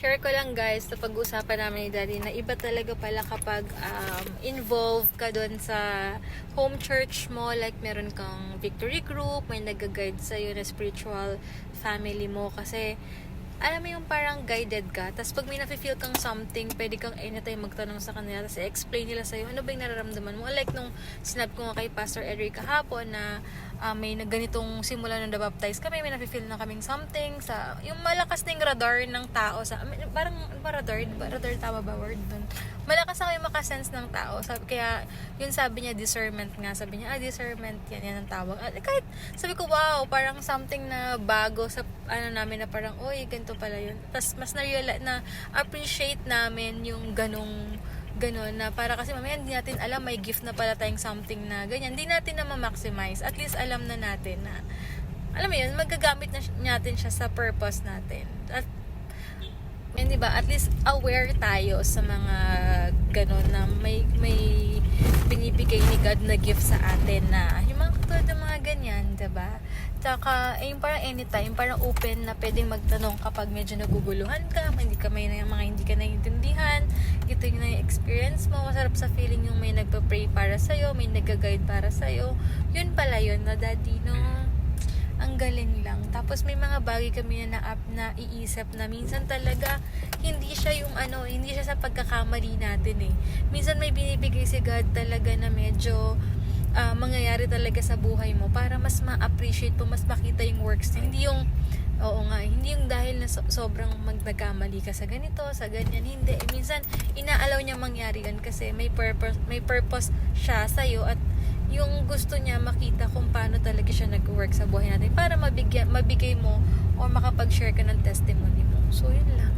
Share ko lang guys, na pag-usapan namin ni Daddy na iba talaga pala kapag involved ka doon sa home church mo, like meron kang victory group, may nag-guide sa'yo na spiritual family mo, kasi alam mo yung parang guided ka, tapos pag may nafe-feel kang something, pwede kang anytime magtanong sa kanila, tapos i-explain nila sa'yo ano ba yung nararamdaman mo. Like nung sinabi ko nga kay Pastor Eric kahapon na may ganitong simula nung na-baptize kami, may nafe-feel na kaming something sa, yung malakas na yung radar ng tao sa, parang radar tama ba word dun? Malakas na kayo makasense ng tao. Kaya yun sabi niya discernment nga, sabi niya discernment yan ang tawag. At kahit sabi ko wow, parang something na bago sa namin na parang oy ganito pala yun. Tapos mas na appreciate namin yung ganon na para kasi mamaya hindi natin alam may gift na pala tayong something na ganyan, hindi natin na ma-maximize, at least alam na natin na alam mo yun, magagamit natin siya sa purpose natin. At yun, diba, at least aware tayo sa mga ganon na may binibigay ni God na gift sa atin, na yung mga katulad ng mga ganyan, diba? Tsaka, yung parang anytime, parang open na pwedeng magtanong kapag medyo naguguluhan ka, hindi ka hindi ka naiintindihan, ito yung na-experience mo, masarap sa feeling yung may nagpa-pray para sa'yo, may nag-guide para sa'yo, yun pala yun, na Daddy, no? Ang galing lang. Tapos may mga bagay kami na iisip na minsan talaga hindi siya hindi siya sa pagkakamali natin eh. Minsan may binibigay si God talaga na medyo mangyayari talaga sa buhay mo para mas ma-appreciate mo, mas makita yung works niya. Hindi yung dahil na sobrang nagkamali ka sa ganito, sa ganyan, hindi. Minsan inaalaw niya mangyari yun kasi may purpose siya sa'yo, at yung gusto niya makita kung paano talaga siya nag-work sa buhay natin para mabigay mo o makapag-share ka ng testimony mo. So, yun lang.